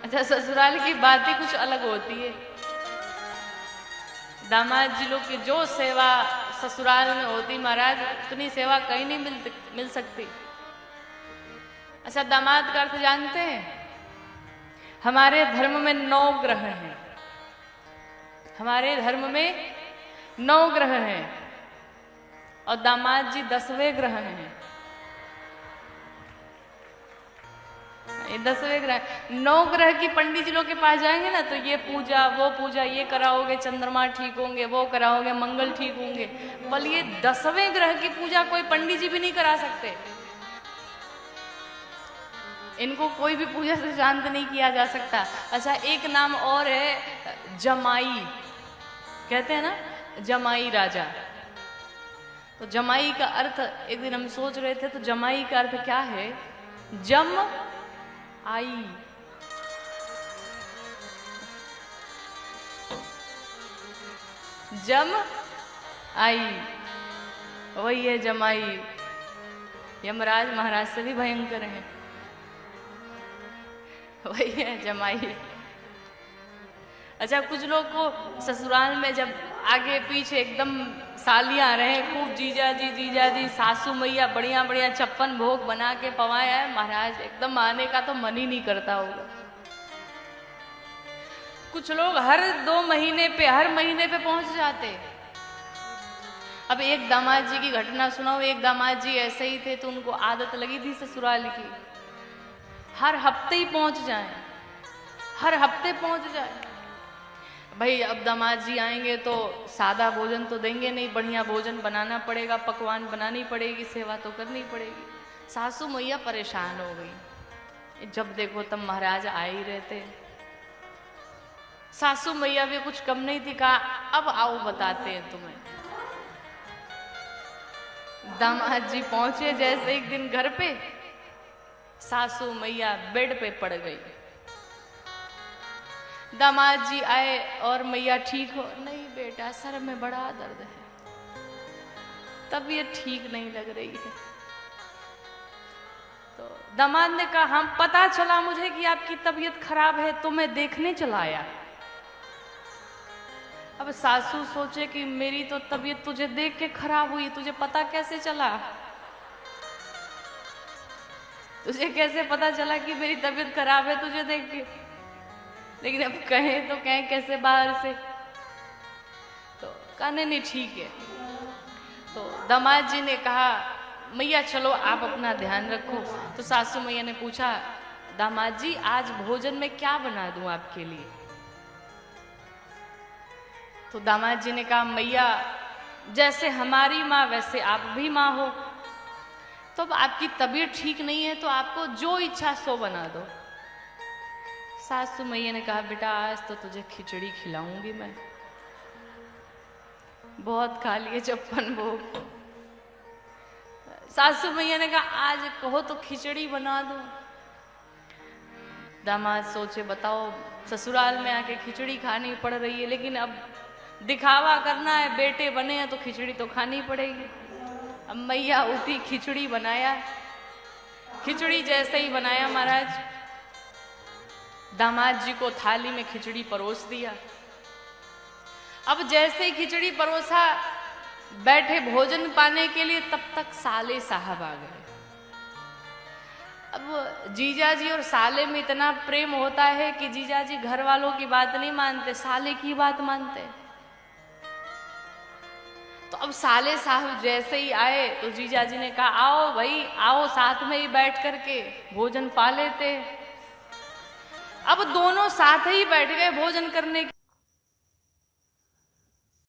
अच्छा, ससुराल की बात ही कुछ अलग होती है। दामाद जी लोग की जो सेवा ससुराल में होती महाराज, उतनी सेवा कहीं नहीं मिल सकती। अच्छा, दामाद का अर्थ जानते हैं? हमारे धर्म में 9 ग्रह हैं। हमारे धर्म में 9 ग्रह हैं और दामाद जी 10वें ग्रह हैं। ये 10वें ग्रह, 9 ग्रह की पंडित जी लोग के पास जाएंगे ना, तो ये पूजा वो पूजा, ये कराओगे चंद्रमा ठीक होंगे, वो कराओगे मंगल ठीक होंगे। पर ये 10वें ग्रह की पूजा कोई पंडित जी भी नहीं करा सकते। इनको कोई भी पूजा से शांत नहीं किया जा सकता। अच्छा, एक नाम और है जमाई, कहते हैं ना जमाई राजा। तो जमाई का अर्थ एक दिन हम सोच रहे थे, तो जमाई का अर्थ क्या है? जम आई। जम आई, वही है जमाई। यमराज महाराज से भी भयंकर है, वही है जमाई। अच्छा, कुछ लोग को ससुराल में जब आगे पीछे एकदम सालियां रहे, खूब जीजा जी सासू मैया बढ़िया बढ़िया 56 भोग बना के पवाया है महाराज, एकदम आने का तो मन ही नहीं करता होगा। कुछ लोग हर 2 महीने पे, हर महीने पे पहुंच जाते। अब एक दामाद जी की घटना सुनाओ। एक दामाद जी ऐसे ही थे, तो उनको आदत लगी थी ससुराल की, हर हफ्ते ही पहुंच जाए, हर हफ्ते पहुंच जाए। भाई अब दामाद जी आएंगे तो सादा भोजन तो देंगे नहीं, बढ़िया भोजन बनाना पड़ेगा, पकवान बनानी पड़ेगी, सेवा तो करनी पड़ेगी। सासू मैया परेशान हो गई, जब देखो तब महाराज आ ही रहते। सासू मैया भी कुछ कम नहीं थी, कहा अब आओ बताते हैं तुम्हें। दामाद जी पहुंचे जैसे एक दिन घर पे, सासू मैया बेड पे पड़ गई। दामाद जी आए और मैया ठीक हो? नहीं बेटा, सर में बड़ा दर्द है, तबीयत ठीक नहीं लग रही है। तो दामाद ने कहा, हम पता चला मुझे कि आपकी तबीयत खराब है, तो मैं देखने चला आया। अब सासू सोचे कि मेरी तो तबीयत तुझे देख के खराब हुई, तुझे पता कैसे चला? तुझे कैसे पता चला कि मेरी तबीयत खराब है तुझे देख के? लेकिन अब कहें तो कहें कैसे बाहर से? तो कहने नहीं ठीक है। तो दामाद जी ने कहा, मैया चलो आप अपना ध्यान रखो। तो सासू मैया ने पूछा, दामाद जी आज भोजन में क्या बना दूं आपके लिए? तो दामाद जी ने कहा, मैया जैसे हमारी माँ वैसे आप भी माँ हो, तो अब आपकी तबीयत ठीक नहीं है तो आपको जो इच्छा सो बना दो। सासू मैया ने कहा, बेटा आज तो तुझे खिचड़ी खिलाऊंगी मैं, बहुत खा लिए 56 भोग। सासू मैया ने कहा, आज कहो तो खिचड़ी बना दो। दामाद सोचे, बताओ ससुराल में आके खिचड़ी खानी पड़ रही है, लेकिन अब दिखावा करना है, बेटे बने हैं तो खिचड़ी तो खानी पड़ेगी। अब मैया उठी, खिचड़ी बनाया। खिचड़ी जैसे ही बनाया महाराज, दामाद जी को थाली में खिचड़ी परोस दिया। अब जैसे ही खिचड़ी परोसा, बैठे भोजन पाने के लिए, तब तक साले साहब आ गए। अब जीजा जी और साले में इतना प्रेम होता है कि जीजा जी घर वालों की बात नहीं मानते, साले की बात मानते। तो अब साले साहब जैसे ही आए तो जीजा जी ने कहा, आओ भाई आओ, साथ में ही बैठ करके भोजन पा लेते। अब दोनों साथ ही बैठ गए भोजन करने के